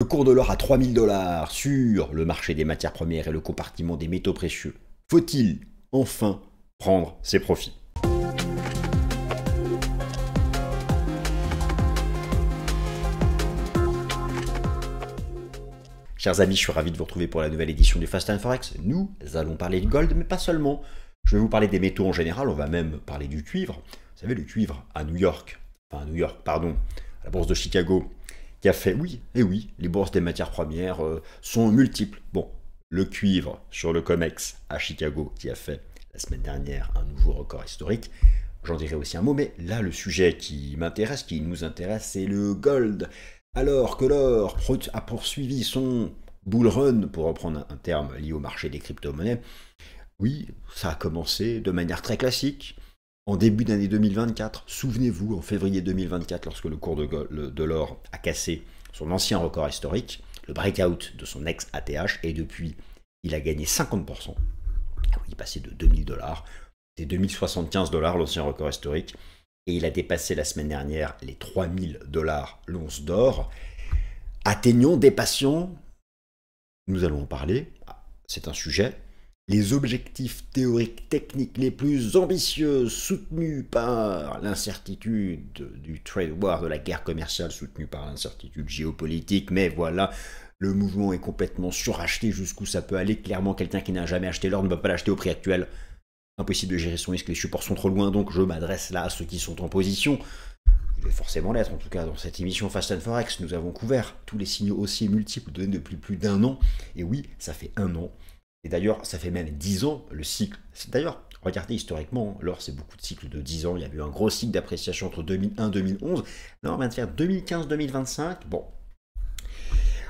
Le cours de l'or à 3000 $ sur le marché des matières premières et le compartiment des métaux précieux. Faut-il enfin prendre ses profits? Chers amis, je suis ravi de vous retrouver pour la nouvelle édition du Fast and Forex. Nous allons parler du gold, mais pas seulement. Je vais vous parler des métaux en général, on va même parler du cuivre. Vous savez, le cuivre à New York, à la bourse de Chicago, qui a fait, oui, et oui, les bourses des matières premières sont multiples. Bon, le cuivre sur le COMEX à Chicago, qui a fait la semaine dernière un nouveau record historique, j'en dirai aussi un mot, mais là, le sujet qui m'intéresse, qui nous intéresse, c'est le gold. Alors que l'or a poursuivi son bull run, pour reprendre un terme lié au marché des crypto-monnaies, oui, ça a commencé de manière très classique. En début d'année 2024, souvenez-vous, en février 2024, lorsque le cours de l'or a cassé son ancien record historique, le breakout de son ex-ATH, et depuis, il a gagné 50%. Il est passé de 2000 $, c'est 2075 $ l'ancien record historique, et il a dépassé la semaine dernière les 3000 $ l'once d'or, dépassant, nous allons en parler, c'est un sujet, les objectifs théoriques techniques les plus ambitieux soutenus par l'incertitude du trade war, de la guerre commerciale soutenue par l'incertitude géopolitique, mais voilà, le mouvement est complètement suracheté jusqu'où ça peut aller. Clairement, quelqu'un qui n'a jamais acheté l'or ne peut pas l'acheter au prix actuel. Impossible de gérer son risque, les supports sont trop loin, donc je m'adresse là à ceux qui sont en position. Je vais forcément l'être, en tout cas, dans cette émission Fast and Forex, nous avons couvert tous les signaux haussiers multiples donnés depuis plus d'un an. Et oui, ça fait un an. Et d'ailleurs, ça fait même 10 ans le cycle. D'ailleurs, regardez historiquement, l'or c'est beaucoup de cycles de 10 ans. Il y a eu un gros cycle d'appréciation entre 2001 et 2011. Là, on vient de faire 2015-2025. Bon.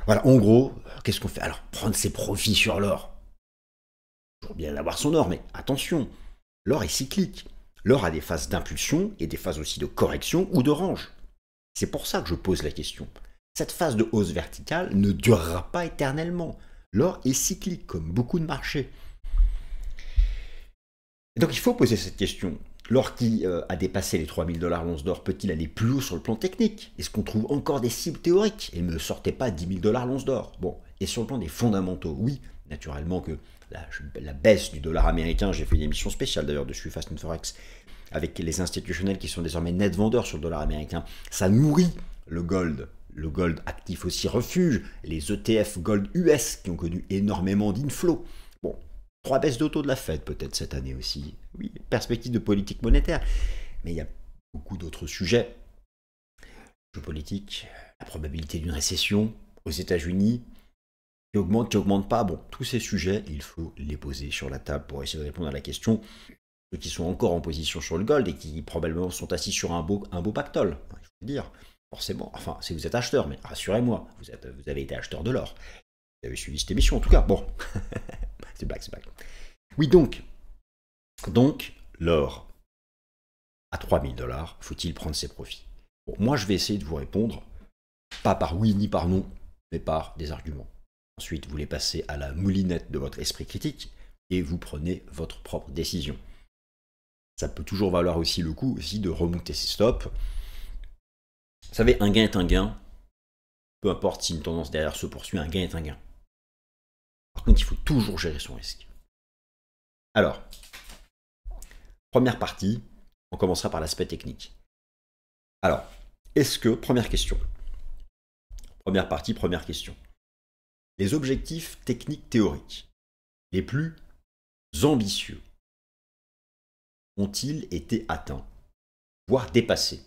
Voilà, en gros, qu'est-ce qu'on fait? Alors, prendre ses profits sur l'or. Toujours bien d'avoir son or, mais attention, l'or est cyclique. L'or a des phases d'impulsion et des phases aussi de correction ou de range. C'est pour ça que je pose la question. Cette phase de hausse verticale ne durera pas éternellement. L'or est cyclique, comme beaucoup de marchés. Et donc il faut poser cette question. L'or qui a dépassé les 3000 $ l'once d'or, peut-il aller plus haut sur le plan technique? Est-ce qu'on trouve encore des cibles théoriques? Et ne me sortez pas 10 000 $ l'once d'or. Bon, et sur le plan des fondamentaux, oui, naturellement que la baisse du dollar américain, j'ai fait une émission spéciale d'ailleurs dessus, Fast and Forex, avec les institutionnels qui sont désormais net vendeurs sur le dollar américain, ça nourrit le gold. Le gold actif aussi refuge, les ETF gold US qui ont connu énormément d'inflow. Bon, 3 baisses d'auto de la Fed peut-être cette année aussi. Oui, perspective de politique monétaire. Mais il y a beaucoup d'autres sujets. Géopolitique, la probabilité d'une récession aux États-Unis, qui augmente pas. Bon, tous ces sujets, il faut les poser sur la table pour essayer de répondre à la question. Ceux qui sont encore en position sur le gold et qui probablement sont assis sur un beau pactole, il faut le dire. Forcément, enfin, si vous êtes acheteur, mais rassurez-moi, vous avez été acheteur de l'or. Vous avez suivi cette émission, en tout cas. Bon, c'est blague. Oui, donc l'or à 3000 $, faut-il prendre ses profits? Bon, moi, je vais essayer de vous répondre, pas par oui ni par non, mais par des arguments. Ensuite, vous les passez à la moulinette de votre esprit critique et vous prenez votre propre décision. Ça peut toujours valoir aussi le coup aussi de remonter ses stops. Vous savez, un gain est un gain. Peu importe si une tendance derrière se poursuit, un gain est un gain. Par contre, il faut toujours gérer son risque. Alors, première partie, on commencera par l'aspect technique. Alors, première question. Première partie, première question. Les objectifs techniques théoriques les plus ambitieux ont-ils été atteints, voire dépassés?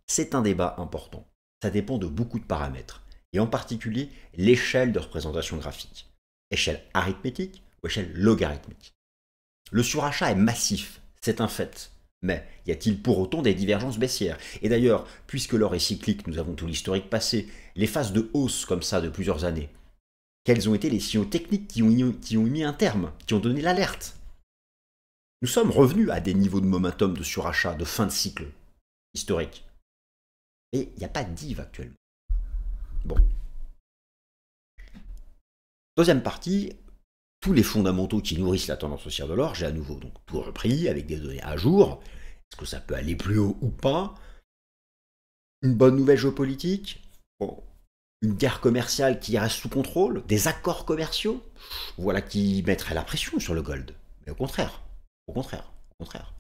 C'est un débat important. Ça dépend de beaucoup de paramètres, et en particulier l'échelle de représentation graphique. Échelle arithmétique ou échelle logarithmique. Le surachat est massif, c'est un fait. Mais y a-t-il pour autant des divergences baissières? Et d'ailleurs, puisque l'or est cyclique, nous avons tout l'historique passé, les phases de hausse comme ça de plusieurs années, quels ont été les signaux techniques qui ont mis un terme, qui ont donné l'alerte? Nous sommes revenus à des niveaux de momentum de surachat de fin de cycle historique. Et il n'y a pas de div actuellement. Bon. Deuxième partie, tous les fondamentaux qui nourrissent la tendance haussière de l'or, j'ai à nouveau donc tout repris avec des données à jour. Est-ce que ça peut aller plus haut ou pas? Une bonne nouvelle géopolitique? Bon, une guerre commerciale qui reste sous contrôle, des accords commerciaux, voilà qui mettraient la pression sur le gold. Mais au contraire, au contraire, au contraire.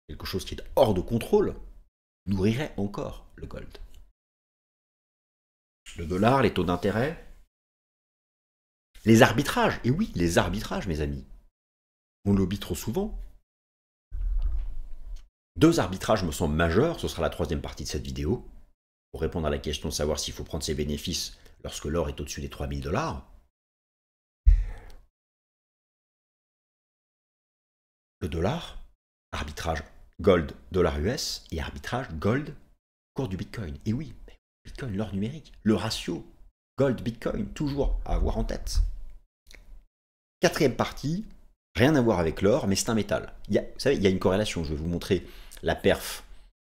Quelque chose qui est hors de contrôle nourrirait encore le gold. Le dollar, les taux d'intérêt, les arbitrages. Et oui, les arbitrages, mes amis. On l'oublie trop souvent. 2 arbitrages me semblent majeurs, ce sera la 3e partie de cette vidéo, pour répondre à la question de savoir s'il faut prendre ses bénéfices lorsque l'or est au-dessus des 3000 $. Le dollar, arbitrage gold dollar US et arbitrage gold cours du Bitcoin. Et oui, Bitcoin, l'or numérique, le ratio gold Bitcoin, toujours à avoir en tête. 4e partie, rien à voir avec l'or, mais c'est un métal. Vous savez, il y a une corrélation, je vais vous montrer la perf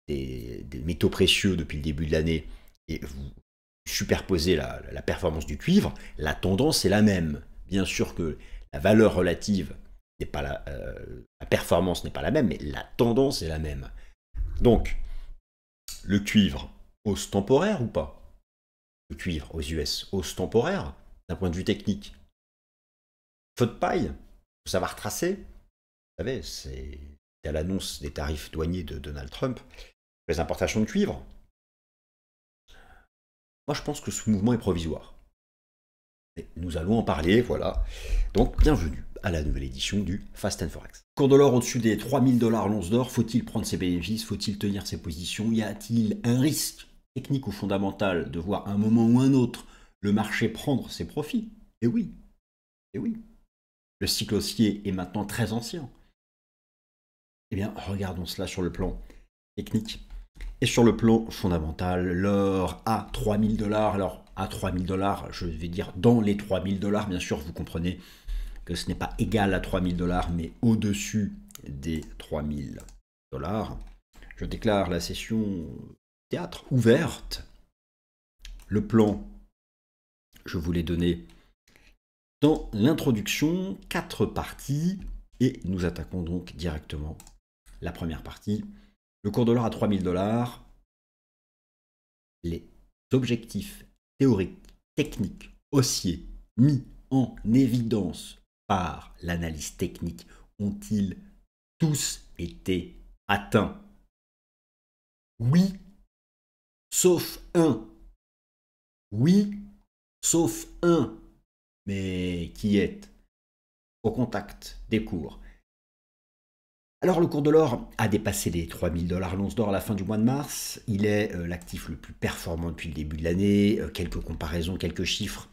des métaux précieux depuis le début de l'année et vous superposez la performance du cuivre, la tendance est la même. Bien sûr que la valeur relative n'est pas la performance n'est pas la même, mais la tendance est la même. Donc, le cuivre, hausse temporaire ou pas? Le cuivre aux US, hausse temporaire, d'un point de vue technique. Feu de paille, il faut savoir tracer. Vous savez, c'est à l'annonce des tarifs douaniers de Donald Trump, les importations de cuivre. Moi, je pense que ce mouvement est provisoire. Et nous allons en parler, voilà. Donc, bienvenue à la nouvelle édition du Fast and Forex. Cours de l'or au-dessus des 3000 $ l'once d'or, faut-il prendre ses bénéfices? Faut-il tenir ses positions? Y a-t-il un risque technique ou fondamental de voir à un moment ou un autre le marché prendre ses profits? Et oui, et oui. Le cycle haussier est maintenant très ancien. Eh bien, regardons cela sur le plan technique. Et sur le plan fondamental, l'or à 3000 $. Alors, à 3000 $, je vais dire dans les 3000 $, bien sûr, vous comprenez que ce n'est pas égal à 3000 $, mais au-dessus des 3000 $. Je déclare la session théâtre ouverte. Le plan, je vous l'ai donné dans l'introduction, 4 parties, et nous attaquons donc directement la première partie. Le cours de l'or à 3000 $, les objectifs théoriques, techniques, haussiers, mis en évidence par l'analyse technique, ont-ils tous été atteints? Oui, sauf un. Oui, sauf un. Mais qui est au contact des cours? Alors le cours de l'or a dépassé les 3000 $ l'once d'or à la fin du mois de mars. Il est l'actif le plus performant depuis le début de l'année. Quelques comparaisons, quelques chiffres.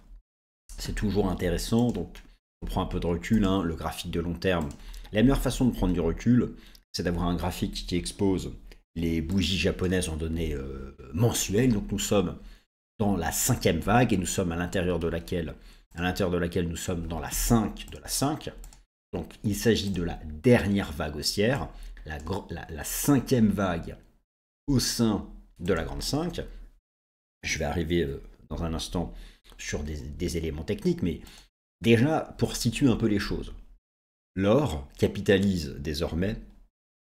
C'est toujours intéressant. Donc on prend un peu de recul. Hein, le graphique de long terme. La meilleure façon de prendre du recul, c'est d'avoir un graphique qui expose les bougies japonaises en données mensuelles. Donc nous sommes dans la 5e vague et nous sommes à l'intérieur de laquelle nous sommes dans la 5 de la 5. Donc il s'agit de la dernière vague haussière, la 5e vague au sein de la grande 5. Je vais arriver dans un instant sur des éléments techniques, mais déjà pour situer un peu les choses. L'or capitalise désormais,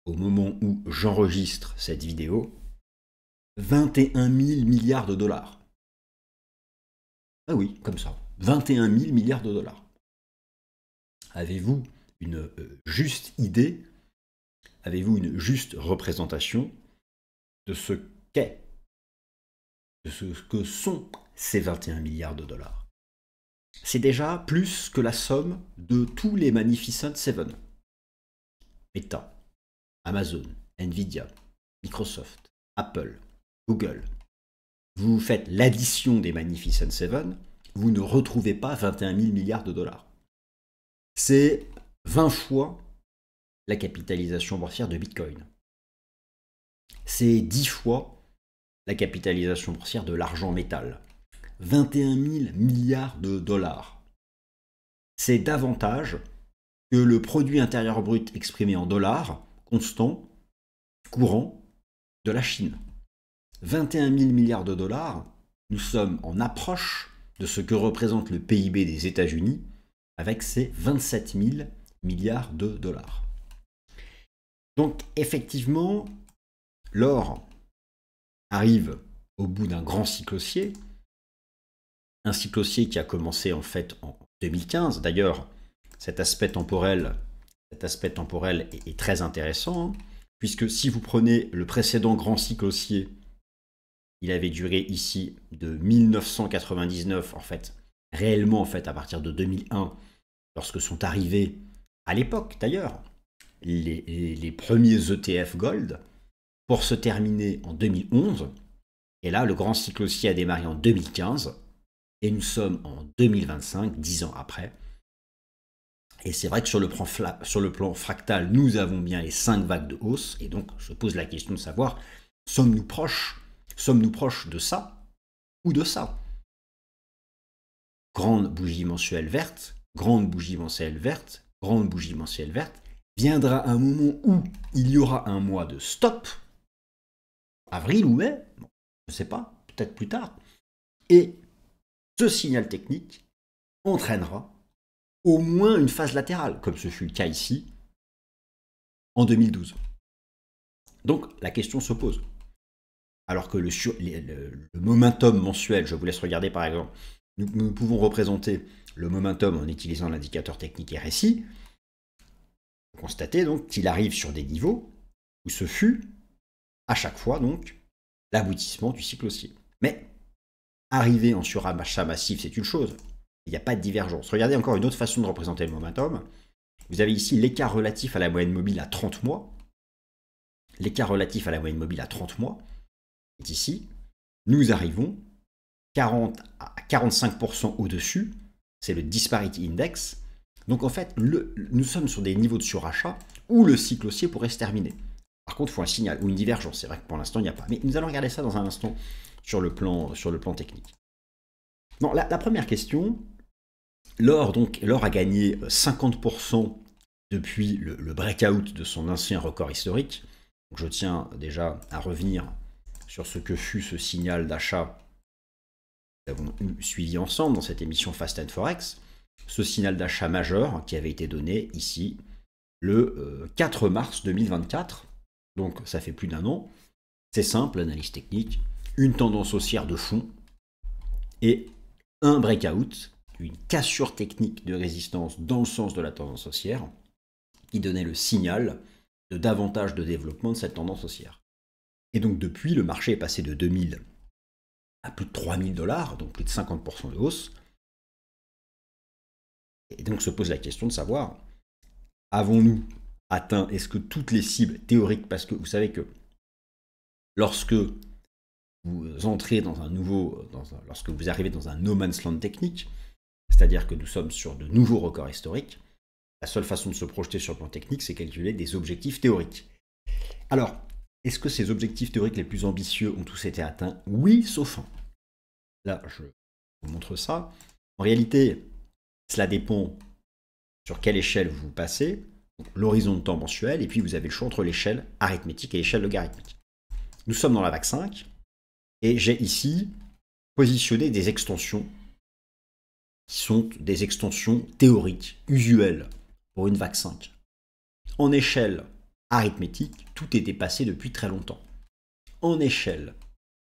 au moment où j'enregistre cette vidéo, 21 000 milliards de dollars. Ah oui, comme ça, 21 000 milliards de dollars. Avez-vous une juste idée, avez-vous une juste représentation de ce qu'est, de ce que sont ces 21 milliards de dollars? C'est déjà plus que la somme de tous les Magnificent Seven. Meta, Amazon, Nvidia, Microsoft, Apple, Google. Vous faites l'addition des Magnificent Seven, vous ne retrouvez pas 21 000 milliards de dollars. C'est 20 fois la capitalisation boursière de Bitcoin. C'est 10 fois la capitalisation boursière de l'argent métal. 21 000 milliards de dollars. C'est davantage que le produit intérieur brut exprimé en dollars, constant, courant, de la Chine. 21 000 milliards de dollars, nous sommes en approche de ce que représente le PIB des États-Unis avec ses 27 000 milliards de dollars. Donc effectivement, l'or arrive au bout d'un grand cycle haussier. un cycle haussier qui a commencé en fait en 2015. D'ailleurs, cet aspect temporel est très intéressant, hein, puisque si vous prenez le précédent grand cycle haussier, il avait duré ici de 1999, en fait, réellement en fait à partir de 2001, lorsque sont arrivés, à l'époque d'ailleurs, les premiers ETF Gold, pour se terminer en 2011. Et là, le grand cycle haussier a démarré en 2015, et nous sommes en 2025, 10 ans après. Et c'est vrai que sur le plan fractal, nous avons bien les 5 vagues de hausse, et donc je pose la question de savoir, sommes-nous proches de ça ou de ça? Grande bougie mensuelle verte, grande bougie mensuelle verte, grande bougie mensuelle verte. Viendra un moment où il y aura un mois de stop, avril ou mai, bon, je ne sais pas, peut-être plus tard, et ce signal technique entraînera au moins une phase latérale, comme ce fut le cas ici en 2012. Donc la question se pose. Alors que le momentum mensuel, je vous laisse regarder par exemple, nous pouvons représenter le momentum en utilisant l'indicateur technique RSI. Vous constatez donc qu'il arrive sur des niveaux où ce fut à chaque fois donc l'aboutissement du cycle haussier. Mais arriver en surachat massif, c'est une chose. Il n'y a pas de divergence. Regardez encore une autre façon de représenter le momentum. Vous avez ici l'écart relatif à la moyenne mobile à 30 mois. L'écart relatif à la moyenne mobile à 30 mois est ici. Nous arrivons 40 à 45% au-dessus. C'est le Disparity Index. Donc en fait, nous sommes sur des niveaux de surachat où le cycle haussier pourrait se terminer. Par contre, il faut un signal ou une divergence. C'est vrai que pour l'instant, il n'y a pas. Mais nous allons regarder ça dans un instant sur le plan technique. Non, la première question, l'or a gagné 50% depuis le breakout de son ancien record historique. Donc je tiens déjà à revenir sur ce que fut ce signal d'achat que nous avons suivi ensemble dans cette émission Fast and Forex. Ce signal d'achat majeur qui avait été donné ici le 4 mars 2024. Donc ça fait plus d'un an. C'est simple, analyse technique, une tendance haussière de fond et un breakout, une cassure technique de résistance dans le sens de la tendance haussière qui donnait le signal de davantage de développement de cette tendance haussière. Et donc depuis, le marché est passé de 2000 à plus de 3000 $, donc plus de 50% de hausse. Et donc se pose la question de savoir, avons-nous atteint, est-ce que toutes les cibles théoriques, parce que vous savez que lorsque vous entrez dans un lorsque vous arrivez dans un no man's land technique, c'est-à-dire que nous sommes sur de nouveaux records historiques, la seule façon de se projeter sur le plan technique, c'est calculer des objectifs théoriques. Alors, est-ce que ces objectifs théoriques les plus ambitieux ont tous été atteints? Oui, sauf un. Là, je vous montre ça. En réalité, cela dépend sur quelle échelle vous passez, l'horizon de temps mensuel, et puis vous avez le choix entre l'échelle arithmétique et l'échelle logarithmique. Nous sommes dans la vague 5, et j'ai ici positionné des extensions qui sont des extensions théoriques, usuelles, pour une vague 5. En échelle arithmétique, tout était passé depuis très longtemps. En échelle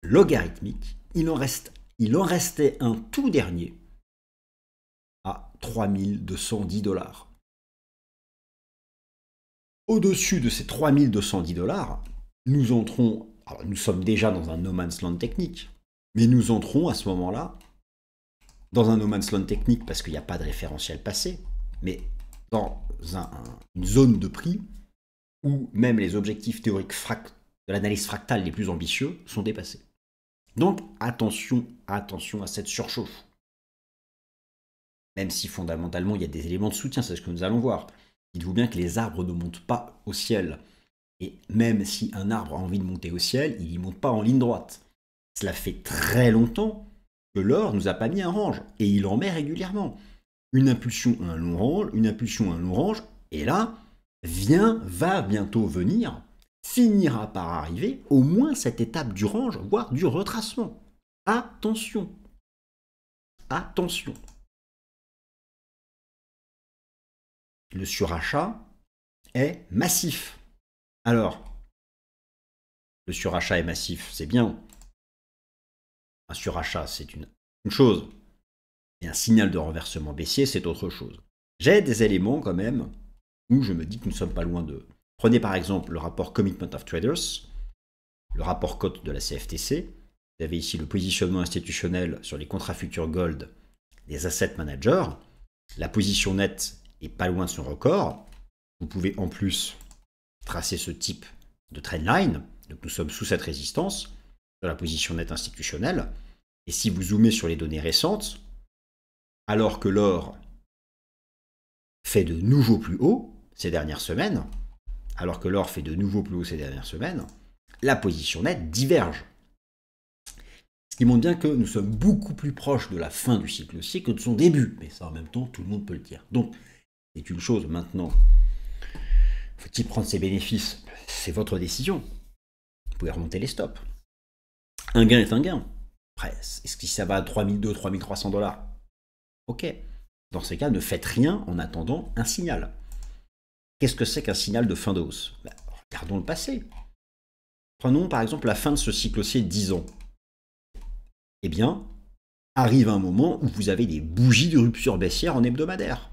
logarithmique, il en restait un tout dernier à 3210 $. Au-dessus de ces 3210 $, nous entrons, alors nous sommes déjà dans un no man's land technique, mais nous entrons à ce moment-là dans un no man's land technique parce qu'il n'y a pas de référentiel passé, mais dans une zone de prix où même les objectifs théoriques de l'analyse fractale les plus ambitieux sont dépassés. Donc attention à cette surchauffe. Même si fondamentalement il y a des éléments de soutien, c'est ce que nous allons voir. Dites-vous bien que les arbres ne montent pas au ciel. Et même si un arbre a envie de monter au ciel, il n'y monte pas en ligne droite. Cela fait très longtemps que l'or nous a pas mis un range, et il en met régulièrement. Une impulsion, un long range, une impulsion, un long range, et là, va bientôt venir, finira par arriver au moins cette étape du range, voire du retracement. Attention. Attention. Le surachat est massif. Alors, le surachat est massif, c'est bien. Un surachat, c'est une chose. Et un signal de renversement baissier, c'est autre chose. J'ai des éléments quand même où je me dis que nous ne sommes pas loin de... Prenez par exemple le rapport Commitment of Traders, le rapport cote de la CFTC. Vous avez ici le positionnement institutionnel sur les contrats futurs gold des asset managers. La position nette est pas loin de son record. Vous pouvez en plus tracer ce type de trendline. Donc nous sommes sous cette résistance de la position nette institutionnelle. Et si vous zoomez sur les données récentes, alors que l'or fait de nouveaux plus hauts ces dernières semaines, la position nette diverge. Ce qui montre bien que nous sommes beaucoup plus proches de la fin du cycle haussier que de son début. Mais ça, en même temps, tout le monde peut le dire. Donc, c'est une chose maintenant. Faut-il prendre ses bénéfices? C'est votre décision. Vous pouvez remonter les stops. Un gain est un gain. Après, est-ce que ça va à 3200, 3300 $? Ok. Dans ces cas, ne faites rien en attendant un signal. Qu'est-ce que c'est qu'un signal de fin de hausse? Regardons le passé. Prenons par exemple la fin de ce cycle haussier de 10 ans. Eh bien, arrive un moment où vous avez des bougies de rupture baissière en hebdomadaire.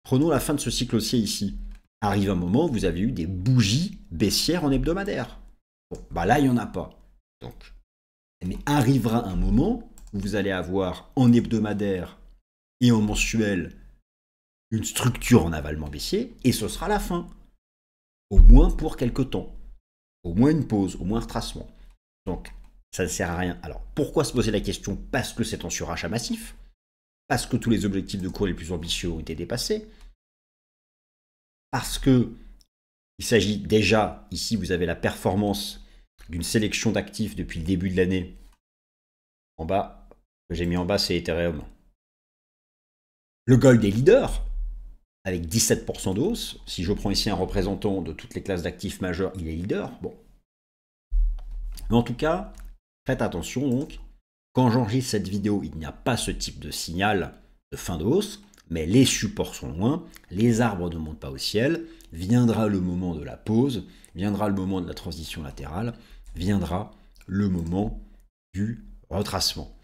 Prenons la fin de ce cycle haussier ici. Arrive un moment où vous avez eu des bougies baissières en hebdomadaire. Bon, bah là, il n'y en a pas. Donc, mais arrivera un moment où vous allez avoir en hebdomadaire et en mensuel une structure en avalement baissier, et ce sera la fin. Au moins pour quelque temps. Au moins une pause, au moins un retracement. Donc, ça ne sert à rien. Alors, pourquoi se poser la question? Parce que c'est en surachat massif, parce que tous les objectifs de cours les plus ambitieux ont été dépassés, parce que il s'agit déjà, ici vous avez la performance d'une sélection d'actifs depuis le début de l'année. En bas, ce que j'ai mis en bas, c'est Ethereum. Le gold est leader, avec 17% de hausse. Si je prends ici un représentant de toutes les classes d'actifs majeures, il est leader. Bon. Mais en tout cas, faites attention donc. Quand j'enregistre cette vidéo, il n'y a pas ce type de signal de fin de hausse, mais les supports sont loin, les arbres ne montent pas au ciel, viendra le moment de la pause, viendra le moment de la transition latérale, viendra le moment du retracement.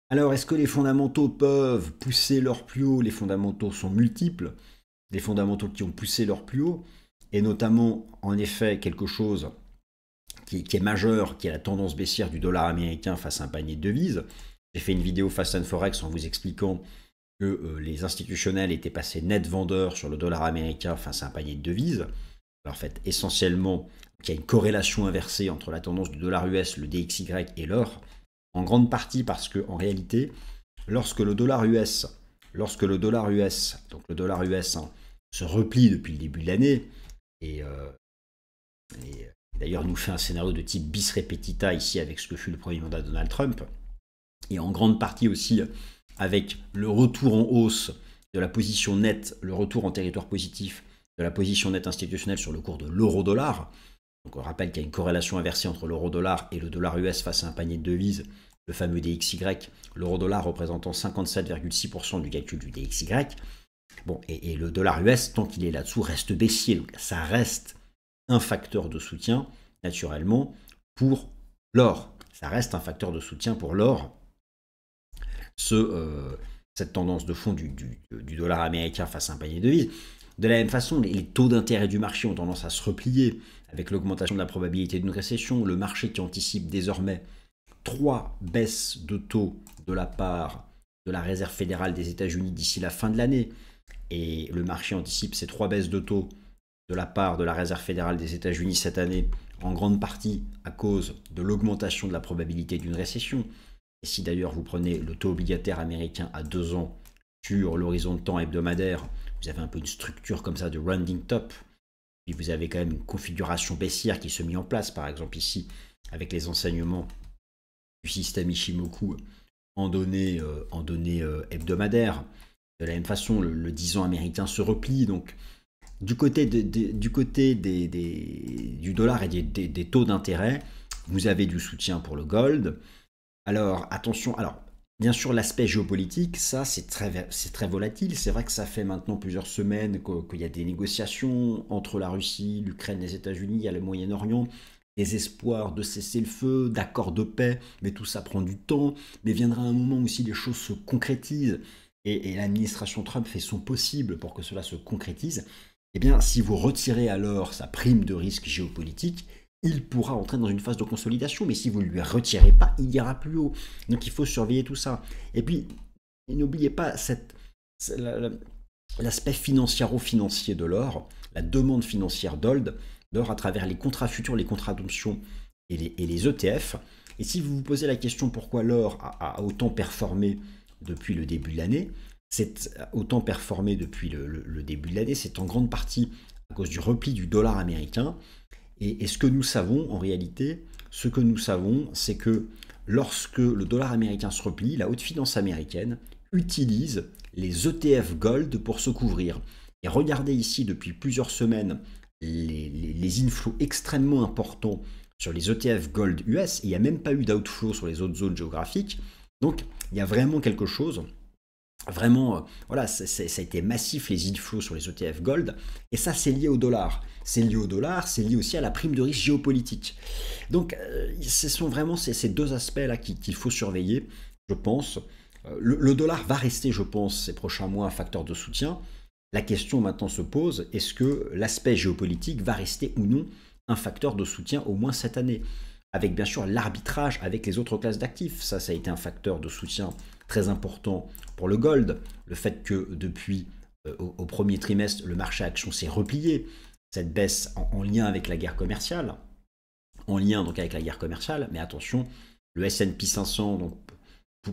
Alors, est-ce que les fondamentaux peuvent pousser leur plus haut? Les fondamentaux sont multiples. Les fondamentaux qui ont poussé leur plus haut, et notamment, en effet, quelque chose qui est majeur, qui est la tendance baissière du dollar américain face à un panier de devises. J'ai fait une vidéo Fast and Forex en vous expliquant que les institutionnels étaient passés net vendeurs sur le dollar américain face à un panier de devises. Alors, en fait, essentiellement, il y a une corrélation inversée entre la tendance du dollar US, le DXY et l'or, en grande partie parce que, en réalité, lorsque le dollar US, donc le dollar US se replie depuis le début de l'année, et d'ailleurs nous fait un scénario de type bis repetita ici avec ce que fut le premier mandat de Donald Trump, et en grande partie aussi avec le retour en hausse de la position nette, le retour en territoire positif de la position nette institutionnelle sur le cours de l'euro-dollar. Donc on rappelle qu'il y a une corrélation inversée entre l'euro-dollar et le dollar US face à un panier de devises, le fameux DXY, l'euro-dollar représentant 57,6% du calcul du DXY. Bon, et le dollar US, tant qu'il est là-dessous, reste baissier. Donc ça reste un facteur de soutien, naturellement, pour l'or. Ça reste un facteur de soutien pour l'or. Cette tendance de fond du dollar américain face à un panier de devises. De la même façon, les taux d'intérêt du marché ont tendance à se replier avec l'augmentation de la probabilité d'une récession. Le marché qui anticipe désormais 3 baisses de taux de la part de la Réserve fédérale des États-Unis d'ici la fin de l'année. Et le marché anticipe ces 3 baisses de taux de la part de la Réserve fédérale des États-Unis cette année, en grande partie à cause de l'augmentation de la probabilité d'une récession. Et si d'ailleurs vous prenez le taux obligataire américain à 2 ans sur l'horizon de temps hebdomadaire, vous avez un peu une structure comme ça de rounding top. Puis vous avez quand même une configuration baissière qui se met en place, par exemple ici, avec les enseignements du système Ishimoku en données hebdomadaires. De la même façon, le 10 ans américain se replie. Donc, du côté du dollar et des taux d'intérêt, vous avez du soutien pour le gold. Alors, attention, bien sûr, l'aspect géopolitique, ça, c'est très volatile. C'est vrai que ça fait maintenant plusieurs semaines qu'il y a des négociations entre la Russie, l'Ukraine, les États-Unis, il y a le Moyen-Orient, des espoirs de cessez-le-feu, d'accords de paix, mais tout ça prend du temps. Mais viendra un moment où si les choses se concrétisent, et l'administration Trump fait son possible pour que cela se concrétise, eh bien, si vous retirez alors sa prime de risque géopolitique, il pourra entrer dans une phase de consolidation, mais si vous ne lui retirez pas, il ira plus haut. Donc il faut surveiller tout ça. Et puis, n'oubliez pas l'aspect financiero-financier de l'or, la demande financière d'or à travers les contrats futurs, les contrats d'option et les ETF. Et si vous vous posez la question pourquoi l'or a autant performé depuis le début de l'année, c'est autant performé depuis le début de l'année, c'est en grande partie à cause du repli du dollar américain. Et ce que nous savons en réalité, ce que nous savons, c'est que lorsque le dollar américain se replie, la haute finance américaine utilise les ETF Gold pour se couvrir. Et regardez ici depuis plusieurs semaines les inflows extrêmement importants sur les ETF Gold US. Il n'y a même pas eu d'outflow sur les autres zones géographiques. Donc il y a vraiment quelque chose. Vraiment, voilà, ça a été massif les inflows sur les ETF Gold. Et ça, c'est lié au dollar. C'est lié au dollar, c'est lié aussi à la prime de risque géopolitique. Donc ce sont vraiment ces deux aspects-là qu'il faut surveiller, je pense. Le dollar va rester, je pense, ces prochains mois un facteur de soutien. La question maintenant se pose, est-ce que l'aspect géopolitique va rester ou non un facteur de soutien au moins cette année? Avec bien sûr l'arbitrage avec les autres classes d'actifs. Ça a été un facteur de soutien très important pour le gold. Le fait que depuis au premier trimestre, le marché action s'est replié. Cette baisse en lien avec la guerre commerciale. En lien donc avec la guerre commerciale. Mais attention, le S&P 500 donc,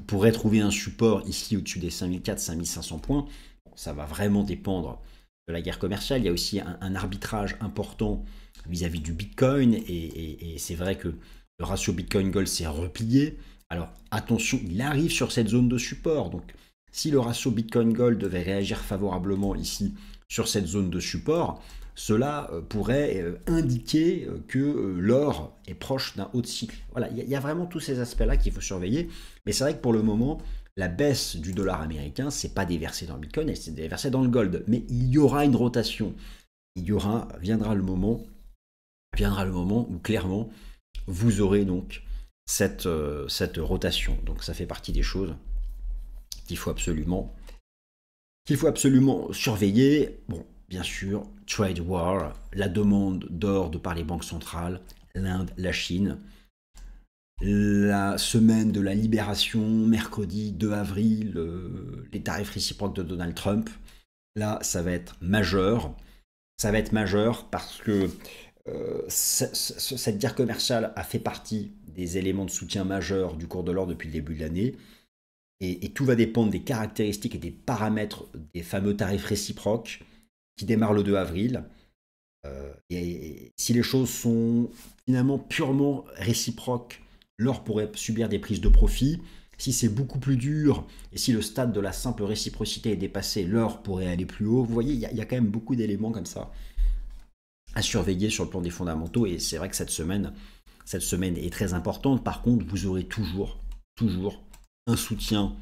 pourrait trouver un support ici au-dessus des 5400-5500 points. Ça va vraiment dépendre de la guerre commerciale. Il y a aussi un arbitrage important vis-à-vis du Bitcoin. Et c'est vrai que le ratio Bitcoin-Gold s'est replié. Alors attention, il arrive sur cette zone de support. Donc si le ratio Bitcoin-Gold devait réagir favorablement ici sur cette zone de support, cela pourrait indiquer que l'or est proche d'un haut de cycle. Voilà, il y a vraiment tous ces aspects-là qu'il faut surveiller. Mais c'est vrai que pour le moment, la baisse du dollar américain, c'est pas déversé dans le Bitcoin, c'est déversé dans le gold. Mais il y aura une rotation. Viendra le moment où clairement vous aurez donc cette rotation. Donc ça fait partie des choses qu'il faut absolument surveiller. Bon, bien sûr, trade war, la demande d'or de par les banques centrales, l'Inde, la Chine. La semaine de la libération, mercredi 2 avril, les tarifs réciproques de Donald Trump. Là, ça va être majeur. Ça va être majeur parce que cette guerre commerciale a fait partie des éléments de soutien majeurs du cours de l'or depuis le début de l'année. Et tout va dépendre des caractéristiques et des paramètres des fameux tarifs réciproques qui démarrent le 2 avril. Et si les choses sont finalement purement réciproques, l'or pourrait subir des prises de profit. Si c'est beaucoup plus dur et si le stade de la simple réciprocité est dépassé, l'or pourrait aller plus haut. Vous voyez, il y a quand même beaucoup d'éléments comme ça à surveiller sur le plan des fondamentaux. Et c'est vrai que cette semaine est très importante. Par contre, vous aurez toujours un soutien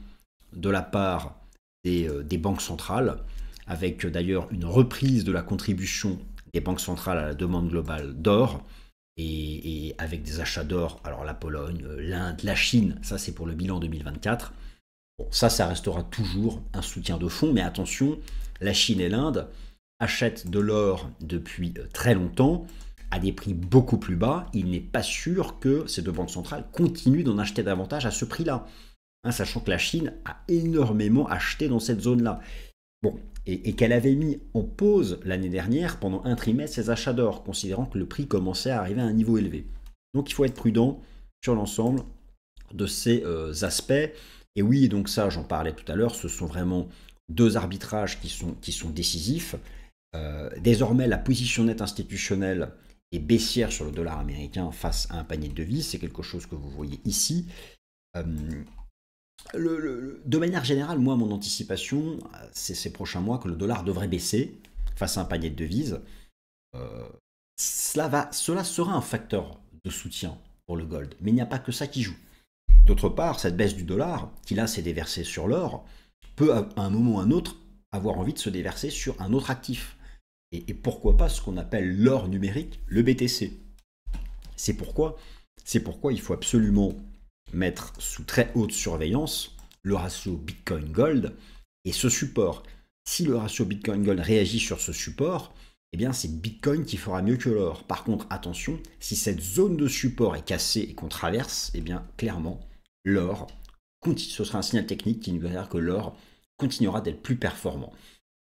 de la part des banques centrales, avec d'ailleurs une reprise de la contribution des banques centrales à la demande globale d'or, et avec des achats d'or, alors la Pologne, l'Inde, la Chine, ça c'est pour le bilan 2024. Bon, ça restera toujours un soutien de fond, mais attention, la Chine et l'Inde achètent de l'or depuis très longtemps, à des prix beaucoup plus bas. Il n'est pas sûr que ces deux banques centrales continuent d'en acheter davantage à ce prix-là, sachant que la Chine a énormément acheté dans cette zone-là. Bon, et qu'elle avait mis en pause l'année dernière, pendant un trimestre, ses achats d'or, considérant que le prix commençait à arriver à un niveau élevé. Donc il faut être prudent sur l'ensemble de ces aspects. Et oui, donc ça, j'en parlais tout à l'heure, ce sont vraiment deux arbitrages qui sont décisifs. Désormais, la position nette institutionnelle est baissière sur le dollar américain face à un panier de devises. C'est quelque chose que vous voyez ici. De manière générale, moi, mon anticipation, c'est ces prochains mois que le dollar devrait baisser face à un panier de devises. Cela sera un facteur de soutien pour le gold, mais il n'y a pas que ça qui joue. D'autre part, cette baisse du dollar, qui là s'est déversée sur l'or, peut à un moment ou à un autre avoir envie de se déverser sur un autre actif. Et pourquoi pas ce qu'on appelle l'or numérique, le BTC. C'est pourquoi il faut absolument mettre sous très haute surveillance le ratio Bitcoin-Gold Et ce support, si le ratio Bitcoin-Gold réagit sur ce support, eh bien c'est Bitcoin qui fera mieux que l'or. Par contre, attention, si cette zone de support est cassée et qu'on traverse, eh bien clairement, l'or, ce sera un signal technique qui nous dira que l'or continuera d'être plus performant.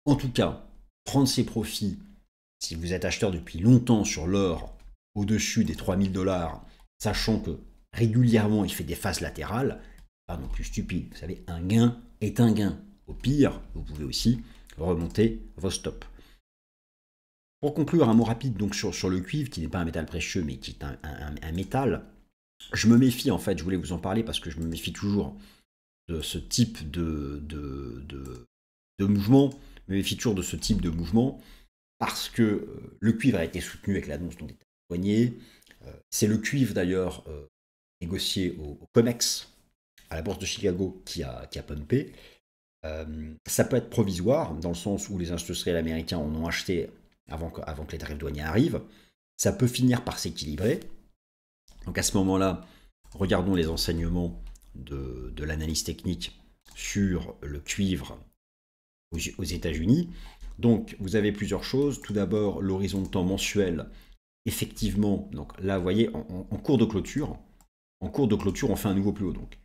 En tout cas, prendre ses profits, si vous êtes acheteur depuis longtemps sur l'or, au-dessus des 3000 $, sachant que régulièrement il fait des phases latérales, pas non plus stupide. Vous savez, un gain est un gain. Au pire, vous pouvez aussi remonter vos stops. Pour conclure, un mot rapide donc sur le cuivre, qui n'est pas un métal précieux, mais qui est un métal. Je me méfie, en fait, je voulais vous en parler parce que je me méfie toujours de ce type de mouvement. Je me méfie toujours de ce type de mouvement parce que le cuivre a été soutenu avec l'annonce des douaniers. C'est le cuivre, d'ailleurs, négocié au COMEX, à la bourse de Chicago, qui a pumpé. Ça peut être provisoire, dans le sens où les industriels américains en ont acheté avant que les tarifs douaniers arrivent. Ça peut finir par s'équilibrer. Donc à ce moment-là, regardons les enseignements de l'analyse technique sur le cuivre aux États-Unis. Donc vous avez plusieurs choses. Tout d'abord, l'horizon de temps mensuel. Effectivement, donc là, vous voyez, en cours de clôture, on fait un nouveau plus haut. Donc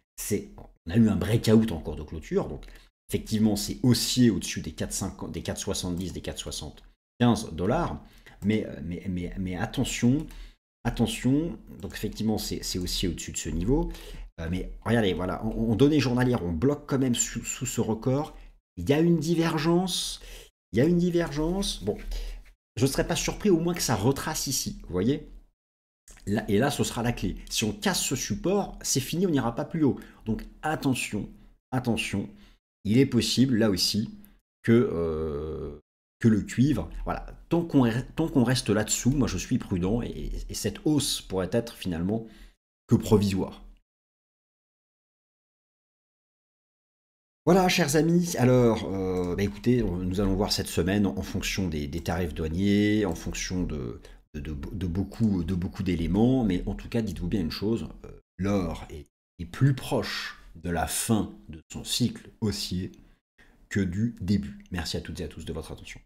on a eu un breakout en cours de clôture. Donc effectivement, c'est haussier au-dessus des 4,50, des 4,70, des 4,75 $. Mais attention, donc effectivement, c'est haussier au-dessus de ce niveau. Mais regardez, voilà, en données journalières, on bloque quand même sous ce record. Il y a une divergence. Bon, je ne serais pas surpris au moins que ça retrace ici, vous voyez là, et là, ce sera la clé. Si on casse ce support, c'est fini, on n'ira pas plus haut. Donc attention, il est possible, là aussi, que le cuivre, voilà, tant qu'on reste là-dessous, moi je suis prudent, et cette hausse pourrait être finalement que provisoire. Voilà, chers amis, alors, écoutez, nous allons voir cette semaine en fonction des tarifs douaniers, en fonction de beaucoup d'éléments, mais en tout cas, dites-vous bien une chose, l'or est plus proche de la fin de son cycle haussier que du début. Merci à toutes et à tous de votre attention.